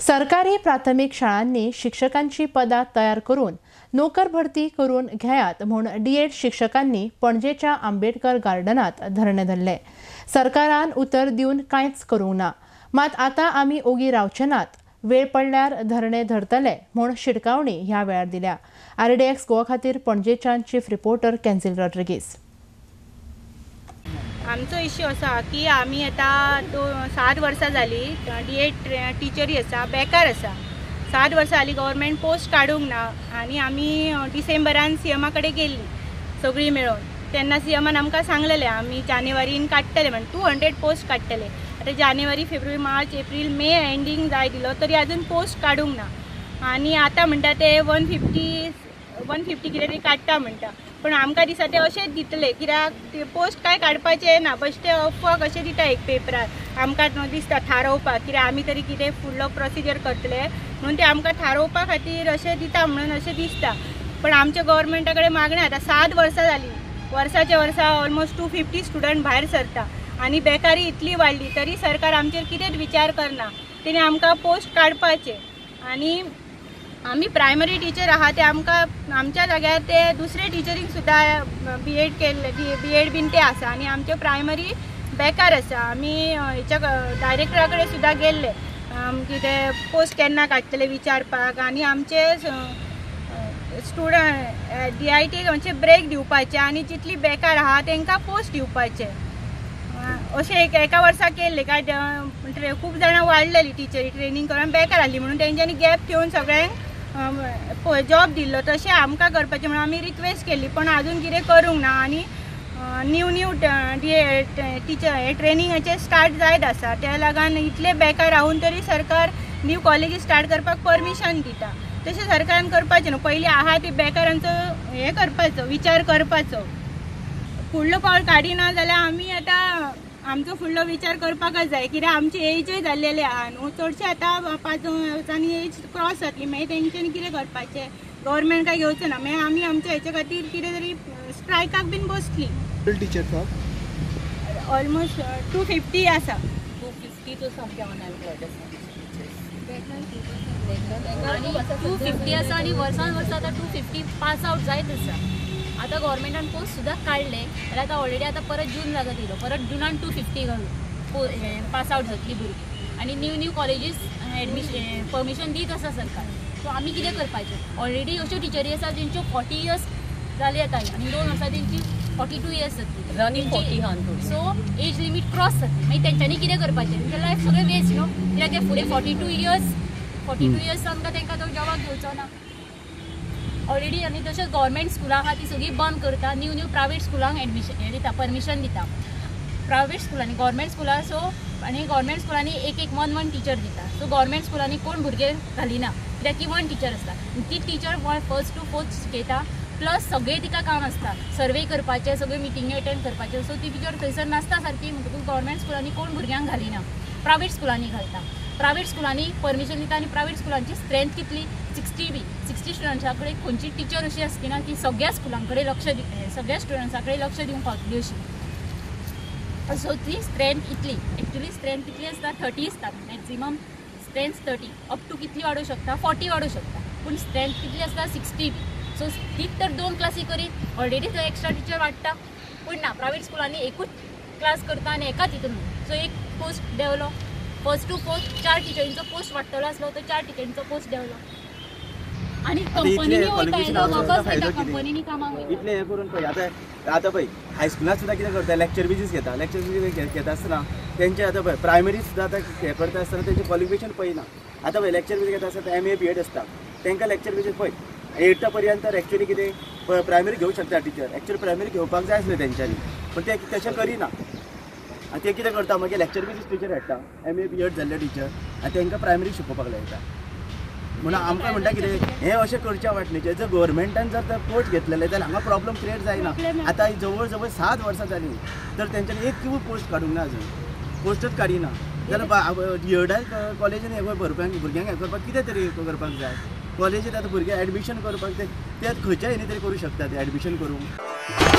सरकारी प्राथमिक शाळांनी शिक्षकांची पदां तयार करून नोकर भरती करून घेयात म्हणून डी.एड. शिक्षकांनी पणजेच्या आंबेडकर गार्डनात धरणे धरले। सरकारान उतर दिवन कांयच करूंक ना, मात आता आमी ओगी रावचे नात, वेळ पडल्यार धरणे धरतले म्हूण शिटकावणी ह्या वेळार दिल्या। RDX गोवा खातीर पणजेच्यान चीफ रिपोर्टर केन्झिल रॉड्रिगीस। आमचो इश्यू असा की आम्ही आता 7 वर्सां जाली डी.एड. टिचरी असा बेकार असा। 7 वर्सां जाली गव्हर्मेंट पोस्ट काडूंक ना आणि आम्ही डिसेंबरान CM कडेन गेल्ली सगळी मेळून। तेन्ना CMन आमकां सांगलेले आमी जानेवारीन काडटले म्हण 200 पोस्ट काडटले। आता जानेवारी, February, March, April, May ending जाय दिलो तरी अजून पोस्ट काडूंक ना आणि आता म्हणटा ते 150 कितें तरी काडटा म्हणटा। पण आमकां दिसता ते अशेंच दितले, कित्याक ते पोस्ट काय काडपाचे ना, बेश्टे अफवाक अशें दिता एक पेपरार आमकां दिसता थारोवपाक, कित्याक आमी तरी कितें फुडलो प्रोसिजर करतले म्हणून ते आमकां थारोवपा खातीर अशें दिता म्हणून अशें दिसता। पण आमच्या गव्हर्मेंटा कडेन मागणी आतां 7 वर्सां जाली, वर्साच्या वर्सा ऑलमोस्ट 250 स्टुडंट भायर सरता आणि बेकारी इतली वाडली तरी सरकार आमचेर कितेंच विचार करना। तेणी आमकां पोस्ट काडपाचे आणि आम्ही प्रायमरी टीचर आहात ते आमकां आमच्या जाग्यार ते दुसरे टिचरींग सुद्दां B.एड. केल्ले, B.एड. बीन ते आसा आणि आमचे प्रायमरी बेकार आसा। आमी हेच्या डायरेक्टरा कडेन सुद्दां गेल्ले कितें पोस्ट केन्ना काडटले विचारपाक आणि आमचे स्टुडंट DIT म्हणजे ब्रेक दिवपाचे आणि जितली बेकार आहा तांकां पोस्ट दिवपाचे अशें एका वर्सा केल्ले। काय खूब जाणां वाडलेली टिचरी ट्रेनिंग करून बेकार आसली म्हणून तेंच्यांनी गॅप घेवन सगळ्यांक जॉब दिल्लो, तशें आमकां करपाचें म्हणून आमी रिक्वेस्ट केल्ली पण अजून कितें करूंक ना आणि न्यू टीचर ट्रेनिंगाचे स्टार्ट जायत आसा। त्या लागून इतले बेकार रावून तरी सरकार न्यू कॉलेजीस स्टार्ट करपाक परमिशन दिता। तशें सरकारान करपाचें न्हू, पयलीं आहा ते बेकारांचो हें करपाचो विचार करपाचो। फुडलो पावल काडिना जाल्यार आमी आतां आमचो फुडलो विचार करपाकच जाय, कित्याक आमची एजय जाल्लेली आहा न्हू, चडशे आतां 5 वर्सांनी एज क्रॉस जातली, मागीर तेंच्यांनी कितें करपाचें, गव्हर्मेंट काय घेवचो ना, मागीर आमी आमच्या हेच्या खातीर कितें तरी स्ट्रायकाक बीन बसली। टीचर ऑलमोस्ट 250 आसा। 250 तो सामके अनएम्प्लॉयड आसा। 250 आसा आणि वर्सान वर्स आतां 250 पास आउट जायत आसा। आता गव्हर्मेंटान पोस्ट सुद्दां काडले जाल्यार आतां ऑलरेडी आतां परत जून लागत येयलो, परत जुनान 250 घालून पास आउट जातली भुरगीं आणि न्यू कॉलेजीस एडमिशन परमिशन दीत आसा सरकार। सो आमी कितें करपाचें? ऑलरेडी अश्यो टिचरी आसा जेंच्यो 40 इयर्स जाली आतां आनी 2 वर्सां तेंची 42 इयर्स जातली, running 40 so as limit cross जातली। मागीर तेंच्यांनी कितें करपाचें? तेंचें लायफ सगळें वेस्ट न्हू, कित्याक ते फुडें 42 इयर्स आमकां तेंकां तो जॉबाक घेवचो ना ऑलरेडी। आनी तशेंच गव्हर्मेंट स्कुलां आहा ती सगळी बंद करता, न्यू प्रायवेट स्कुलांक एडमिशन हें दिता, परमिशन दिता। प्रायवेट स्कुलांनी गव्हर्मेंट स्कुलां सो आनी गव्हर्मेंट स्कुलांनी एक 1 टिचर दिता। सो गव्हर्मेंट स्कुलांनी कोण भुरगे घालिना कित्याक की 1 टिचर आसता, ती टिचर 1st to 4th शिकयता, प्लस सगळें तिका काम आसता, सर्वे करपाचें, सगळे मिटिंगे अटेंड करपाचें। सो ती टिचर थंयसर नासता सारकी, म्हणटकूच गव्हर्मेंट स्कुलांनी कोण भुरग्यांक घालिना, प्रायवेट स्कुलांनी घालता। प्रायवेट स्कुलांनी परमिशन दिता आणि प्रायवेट स्कुलांची स्ट्रेंथ कितली 60 स्टुडंट्सां कडेन खंयची टीचर अशी आसची ना की सगळ्या स्कुलां कडेन सगळ्या स्टुडंट्सां कडेन लक्ष दिवंक पावतली अशी। सो ती स्ट्रेंथ इतली एक्चुअली स्ट्रेंथ कितली आसता 30 आसता, मॅक्झिमम स्ट्रेंथ 30 अप टू कितली वाडूंक शकता 40 वाडूंक शकता, पूण स्ट्रेंथ कितली आसता 60 सो तीच तर 2 क्लासी करीत ऑलरेडी थंय एक्स्ट्रा टीचर वाडटा। पूण ना, प्रायवेट स्कुलांनी एकूच क्लास करता आणि एकाच हितून सो एक post develop 1st to 4th 4 टिचरींचो पोस्ट वाडटलो आसलो तर 4 टिचरींचो पोस्ट डेवलप आणि कंपनीनी वयता वापस वयता कंपनीनी कामाक वयता इतले हे करून पळय। आतां पळय हायस्कुलांत सुद्दां कितें करता, लेक्चर बेजीस घेता, लेक्चर बेजीस घेता आसतना तेंचे आतां पळय प्रायमरी सुद्दां आतां हे करता आसतना तेंचे क्वॉलिफिकेशन पळयना। आतां पळय लेक्चर बेजीस घेता आसतना MA B.एड. आसता, तेंकां लेक्चर बेजीस पळय 8th पर्यंत एक्चुअली कितें प्रायमरी घेवंक शकता टिचर, एक्चुअली प्रायमरी घेवपाक जाय आसलें तेंच्यांनी, पण ते तशें करिना। आनी ते कितें करता मागीर लेक्चर बेजीस टिचर हाडटा, MA B.एड. जाल्ले टिचर, आनी तांकां प्रायमरी शिकोवपाक लायता। म्हणून आमकां म्हणटा कितें हें अशें करच्या वाटणीचें जर गव्हर्मेंटान जर पोस्ट घेतलेले जाल्यार हांगा प्रॉब्लम क्रिएट जायना। आतां जवळ जवळ 7 वर्सां जालीं तर तेंच्यांनी एक पोस्ट काडूंक ना, अजून पोस्टच काडिना जाल्यार D.एड. कॉलेजीन हे भुरग्यांक हें करपाक कितें तरी करपाक जाय। कॉलेजींत आतां भुरगे एडमिशन करपाक ते खंयच्या हेणी तरी करूं शकता ते एडमिशन करूंक।